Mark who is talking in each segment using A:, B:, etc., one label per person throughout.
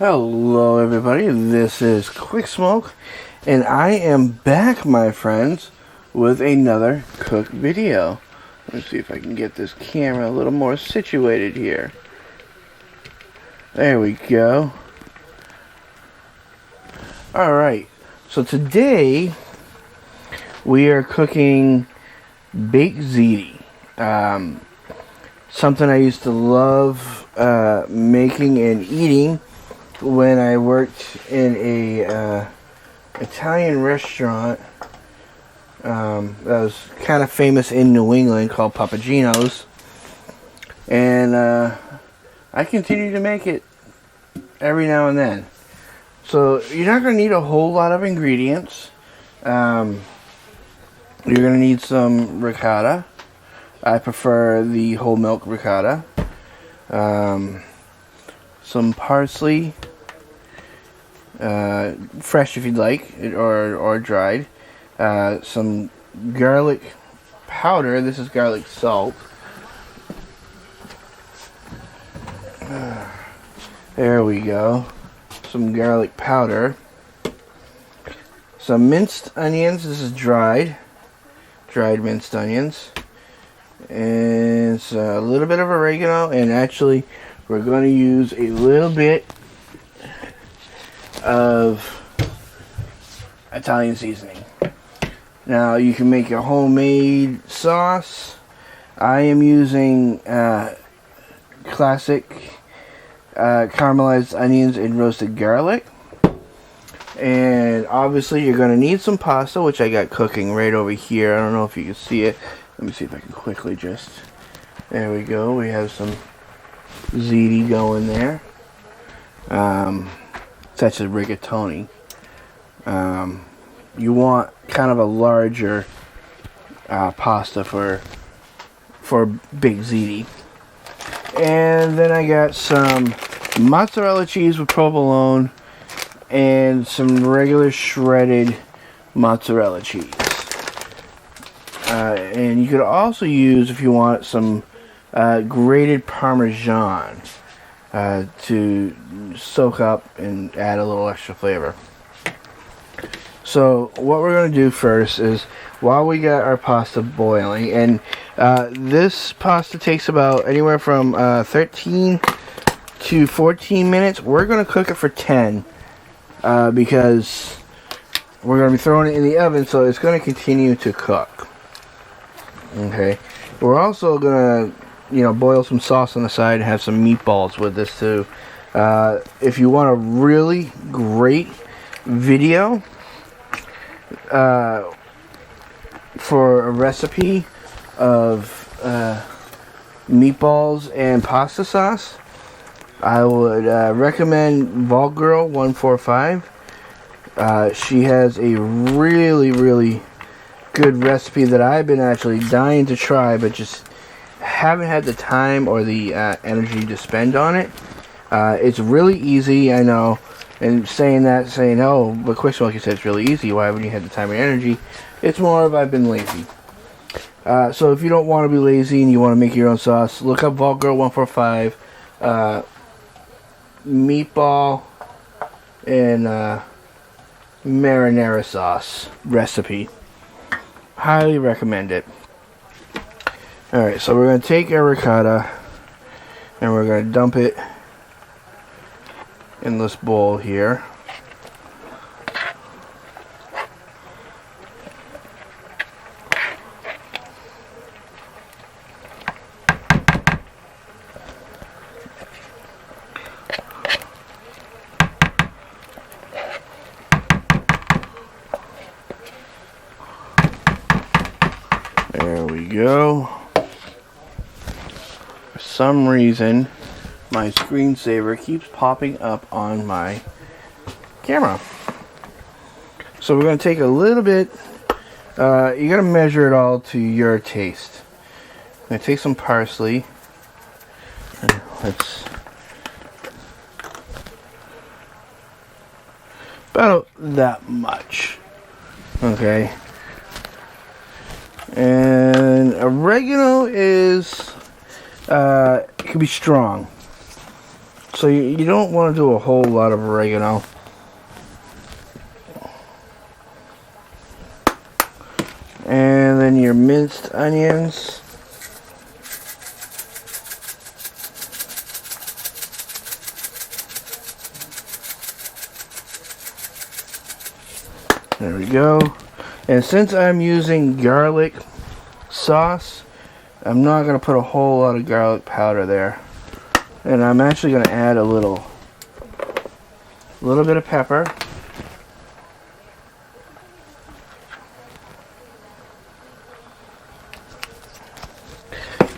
A: Hello everybody, this is Quick Smoke, and I am back, my friends, with another cook video. Let's see if I can get this camera a little more situated here. There we go. Alright, so today we are cooking baked ziti. Something I used to love making and eating when I worked in a Italian restaurant that was kind of famous in New England called Papagino's, and I continue to make it every now and then. So you're not going to need a whole lot of ingredients. You're going to need some ricotta. I prefer the whole milk ricotta. Some parsley, fresh if you'd like, or dried. Some garlic powder. This is garlic salt. There we go. Some garlic powder. Some minced onions. This is dried minced onions. And it's a little bit of oregano, and actually we're going to use a little bit of Italian seasoning. Now you can make a homemade sauce. I am using classic caramelized onions and roasted garlic. And obviously you're going to need some pasta, which I got cooking right over here. I don't know if you can see it. Let me see if I can quickly just... There we go. We have some ziti going there. It's actually rigatoni. You want kind of a larger pasta for baked ziti. And then I got some mozzarella cheese with provolone and some regular shredded mozzarella cheese. And you could also use, if you want, some grated Parmesan to soak up and add a little extra flavor. So what we're going to do first is, while we got our pasta boiling, and this pasta takes about anywhere from 13 to 14 minutes. We're going to cook it for 10 because we're going to be throwing it in the oven, so it's going to continue to cook. Okay, we're also going to, boil some sauce on the side and have some meatballs with this too. If you want a really great video for a recipe of meatballs and pasta sauce, I would recommend Vault Girl 145. She has a really good recipe that I've been actually dying to try, but just haven't had the time or the energy to spend on it. It's really easy, I know, and saying, oh, but Quick Smoke, you said it's really easy, why haven't you had the time or energy? It's more of I've been lazy. So if you don't want to be lazy and you want to make your own sauce, look up Vault Girl 145 meatball and marinara sauce recipe. Highly recommend it. Alright, so we're going to take our ricotta and we're going to dump it in this bowl here. There we go. For some reason, my screensaver keeps popping up on my camera. So we're going to take a little bit, you got to measure it all to your taste. I'm going to take some parsley. Let's about that much. Okay. And oregano is, it can be strong. So you don't want to do a whole lot of oregano. And then your minced onions. There we go. And since I'm using garlic sauce, I'm not going to put a whole lot of garlic powder there. And I'm actually going to add a little bit of pepper.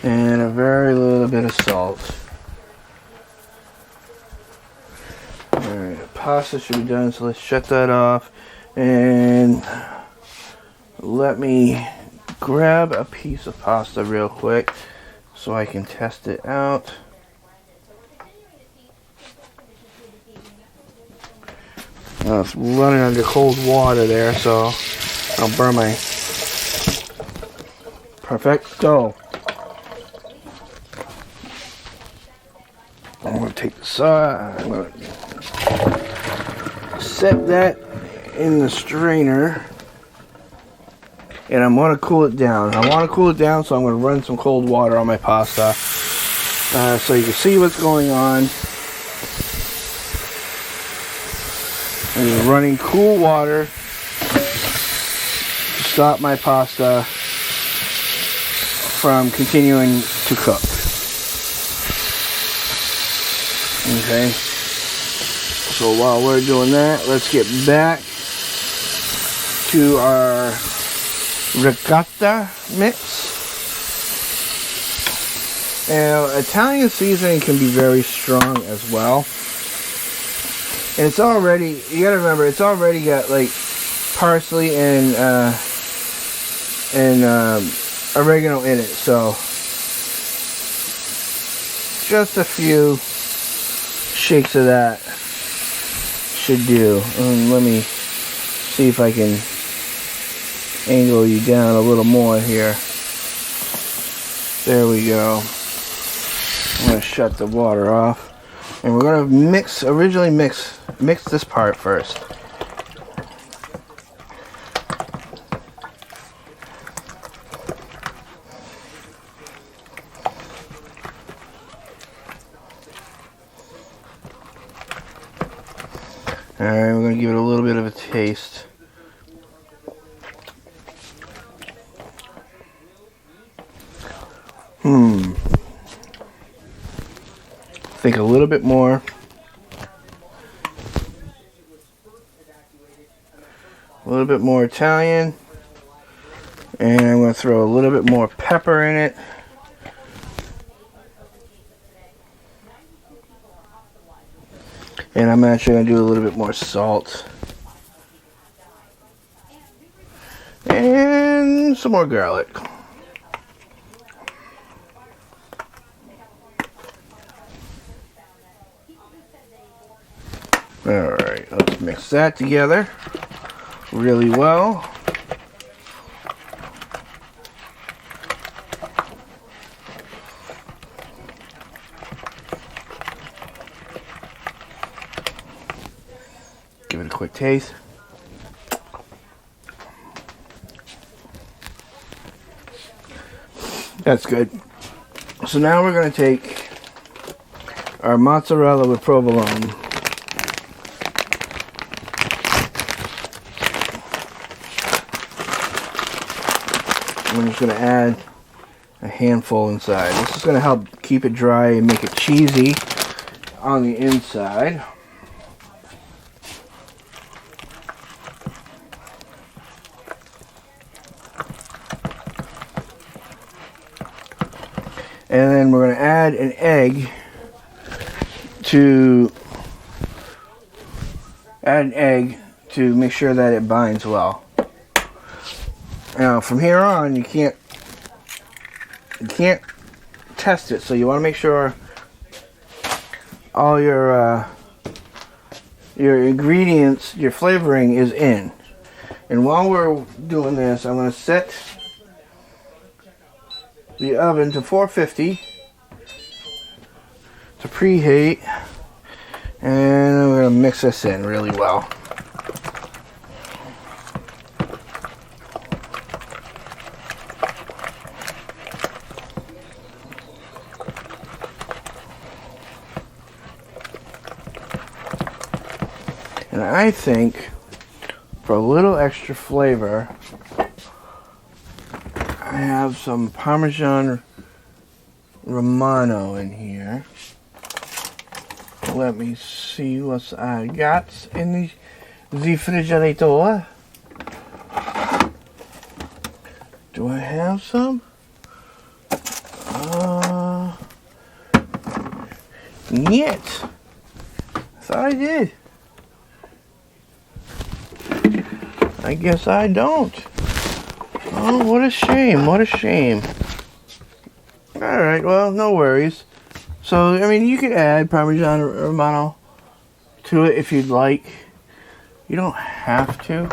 A: And a very little bit of salt. Alright, the pasta should be done, so let's shut that off. And let me grab a piece of pasta real quick so I can test it out. It's running under cold water there, so I'll burn my perfecto. I'm going to take the sauce, I'm going to set that in the strainer, and I'm going to cool it down. I want to cool it down, so I'm going to run some cold water on my pasta so you can see what's going on. I'm just running cool water to stop my pasta from continuing to cook. Okay, so while we're doing that, let's get back to our ricotta mix. Now, Italian seasoning can be very strong as well. And it's already, you gotta remember, it's already got like parsley and oregano in it, so just a few shakes of that should do. Let me see if I can angle you down a little more here. There we go. I'm going to shut the water off. And we're going to mix this part first. Alright, we're going to give it a little bit of a taste. Think a little bit more. A little bit more Italian. And I'm going to throw a little bit more pepper in it. And I'm actually going to do a little bit more salt. And some more garlic. Alright, let's mix that together really well. Give it a quick taste. That's good. So now we're going to take our mozzarella with provolone. I'm just going to add a handful inside. This is going to help keep it dry and make it cheesy on the inside. And then we're going to add an egg to make sure that it binds well. Now, from here on, you can't test it, so you want to make sure all your ingredients, your flavoring is in. And while we're doing this, I'm going to set the oven to 450 to preheat. And we're going to mix this in really well. And I think for a little extra flavor, I have some Parmesan Romano in here. Let me see what I got in the refrigerator. Do I have some? Yet. I thought I did. I guess I don't. Oh, what a shame. What a shame. Alright, well, no worries. So, I mean, you could add Parmesan Romano to it if you'd like. You don't have to.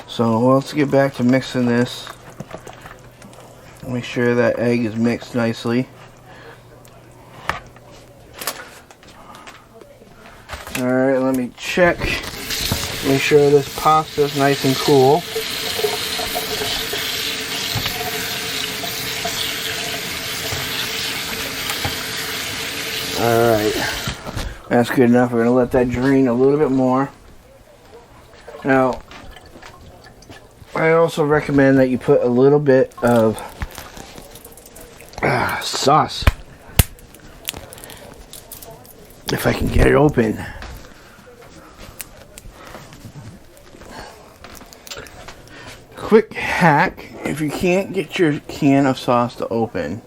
A: So, let's get back to mixing this. Make sure that egg is mixed nicely. Alright, let me check. Make sure this pasta is nice and cool. Alright, that's good enough. We're going to let that drain a little bit more. Now, I also recommend that you put a little bit of sauce. If I can get it open. Quick hack, if you can't get your can of sauce to open,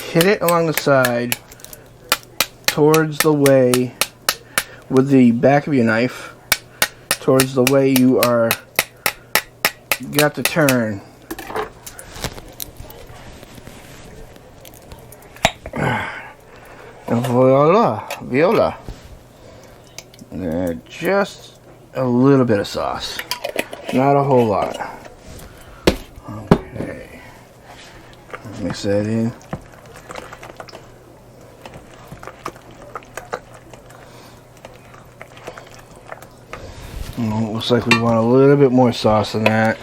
A: hit it along the side towards the way with the back of your knife towards the way you are got to turn. And voila. Just a little bit of sauce. Not a whole lot. Okay. Mix that in. Looks like we want a little bit more sauce than that.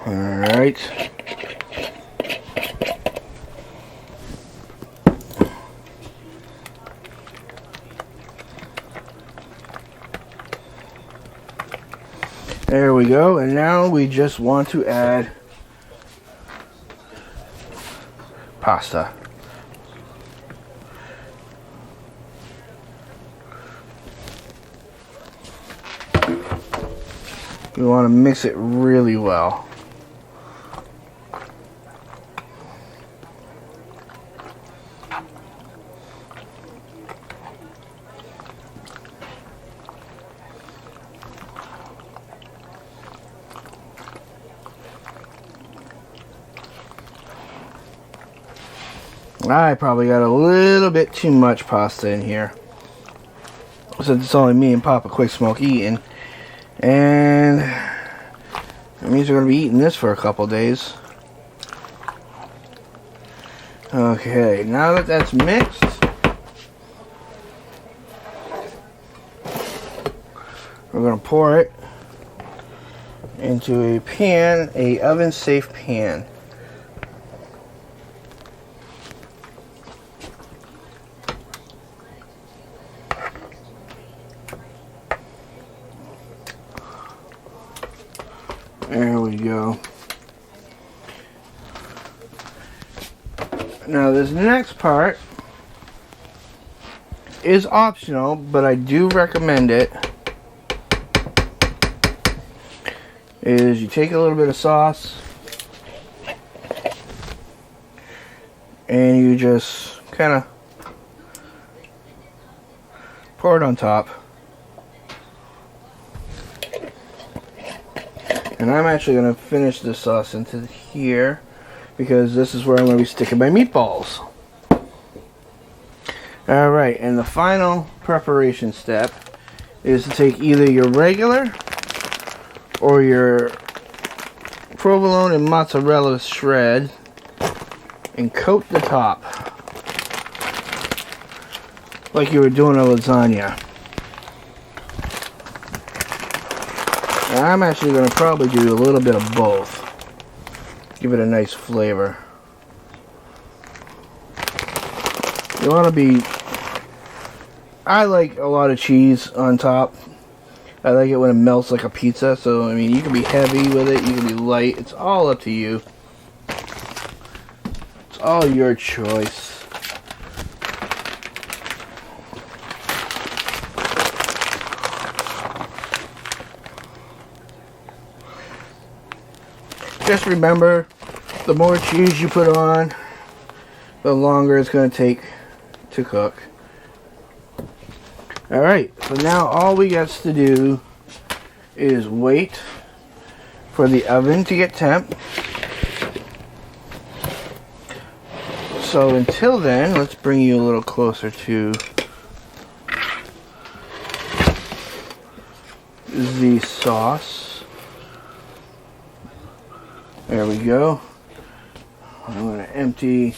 A: Alright. There we go, and now we just want to add pasta. We want to mix it really well. I probably got a little bit too much pasta in here, since it's only me and Papa Quick Smoke eating, and it means we're going to be eating this for a couple days. Okay, now that that's mixed, we're going to pour it into a pan, a oven safe pan. There we go. Now this next part is optional, but I do recommend it. Is you take a little bit of sauce and you just kind of pour it on top. And I'm actually going to finish this sauce into here because this is where I'm going to be sticking my meatballs. Alright, and the final preparation step is to take either your regular or your provolone and mozzarella shred and coat the top like you were doing a lasagna. And I'm actually going to probably do a little bit of both. Give it a nice flavor. You want to be... I like a lot of cheese on top. I like it when it melts like a pizza. So, I mean, you can be heavy with it. You can be light. It's all up to you. It's all your choice. Just remember, the more cheese you put on, the longer it's going to take to cook. Alright, so now all we got to do is wait for the oven to get temp. So until then, let's bring you a little closer to the sauce. There we go. I'm going to empty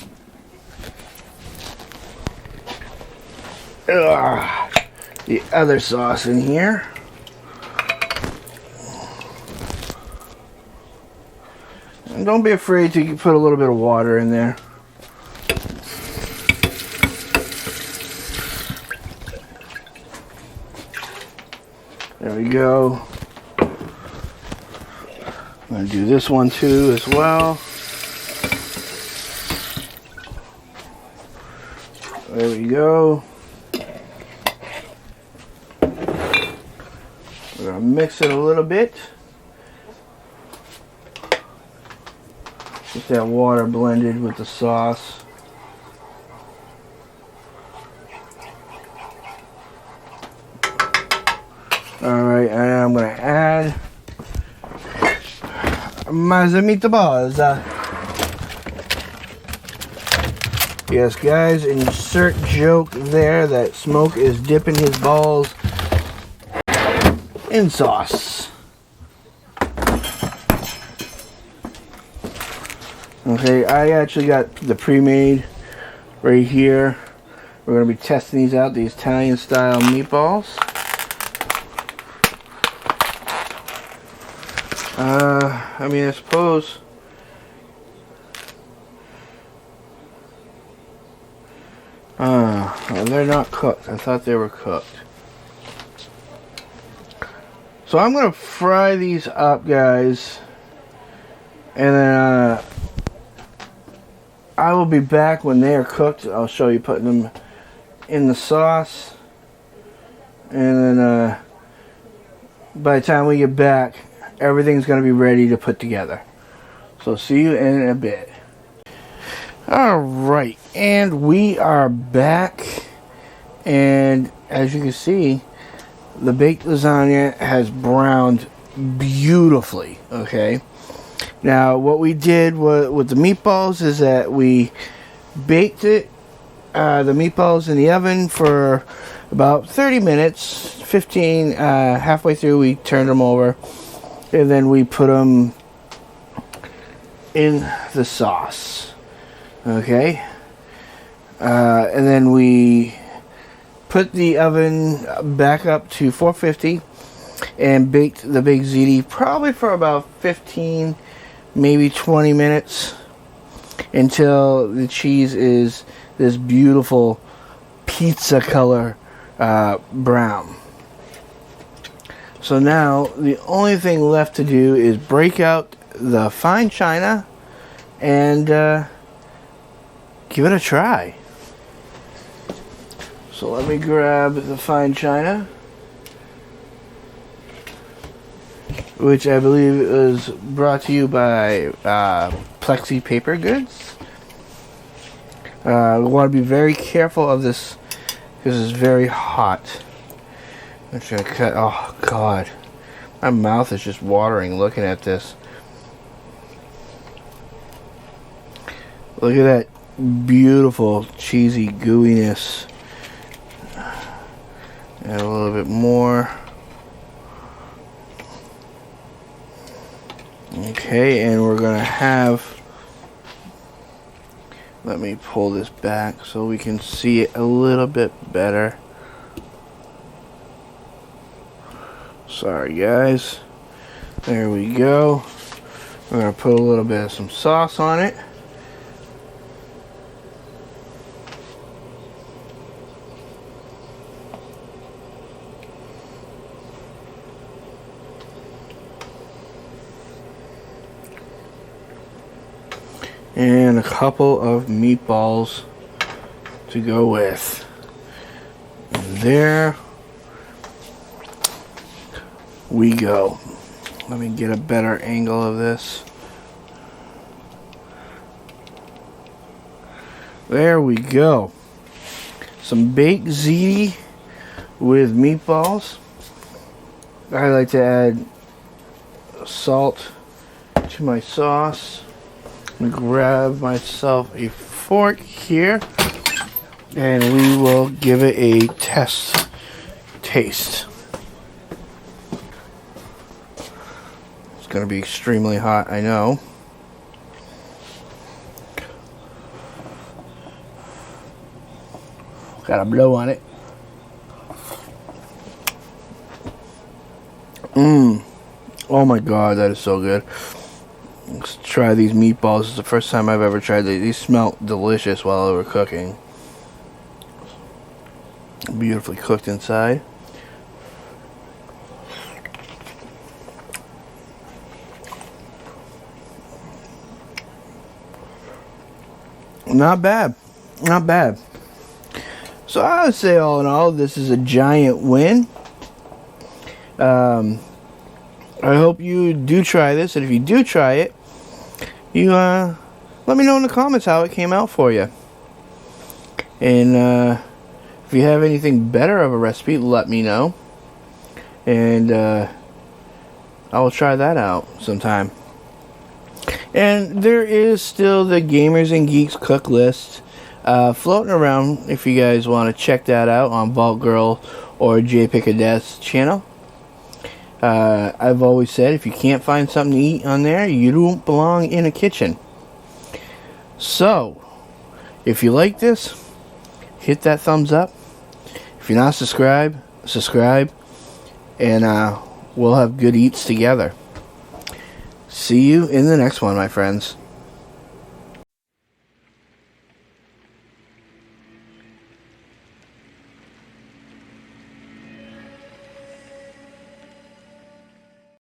A: the other sauce in here. And don't be afraid to put a little bit of water in there. There we go. I'm going to do this one too as well. There we go. We're going to mix it a little bit. Get that water blended with the sauce. Alright, and I'm going to add my meatballs. Yes, guys, insert joke there that Smoke is dipping his balls in sauce. Okay, I actually got the pre-made right here. We're going to be testing these out, these Italian style meatballs. I mean, I suppose they're not cooked. I thought they were cooked. So I'm going to fry these up, guys, and then I will be back when they are cooked. I'll show you putting them in the sauce, and then by the time we get back, everything's going to be ready to put together. So see you in a bit. Alright, and we are back, and as you can see, the baked lasagna has browned beautifully. Okay, now what we did with the meatballs is that we baked it, the meatballs in the oven for about 30 minutes, 15, halfway through we turned them over, and then we put them in the sauce. Okay, and then we put the oven back up to 450 and baked the big ziti probably for about 15, maybe 20 minutes until the cheese is this beautiful pizza color brown. So now the only thing left to do is break out the fine china and give it a try. So let me grab the fine china, which I believe is brought to you by Plexi Paper Goods. We want to be very careful of this because it's very hot. I'm just going to cut. Oh God, my mouth is just watering looking at this. Look at that beautiful cheesy gooiness. Add a little bit more. Okay, and we're gonna have Let me pull this back so we can see it a little bit better. Sorry guys. There we go. We're going to put a little bit of some sauce on it. And a couple of meatballs to go with. And there we go. Let me get a better angle of this. There we go. Some baked ziti with meatballs. I like to add salt to my sauce. I'm gonna grab myself a fork here and we will give it a taste. It's gonna be extremely hot, I know. Got a blow on it. Oh my god, that is so good. Let's try these meatballs. It's the first time I've ever tried these. These smell delicious while they were cooking. Beautifully cooked inside. Not bad. Not bad. So I would say all in all, this is a giant win. I hope you do try this, and if you do try it, you let me know in the comments how it came out for you. And if you have anything better of a recipe, let me know, and I will try that out sometime. And there is still the Gamers and Geeks cook list floating around if you guys want to check that out on Vault Girl or J Pick a Death's channel. I've always said if you can't find something to eat on there, you don't belong in a kitchen. So, if you like this, hit that thumbs up. If you're not subscribed, subscribe. And we'll have good eats together. See you in the next one, my friends.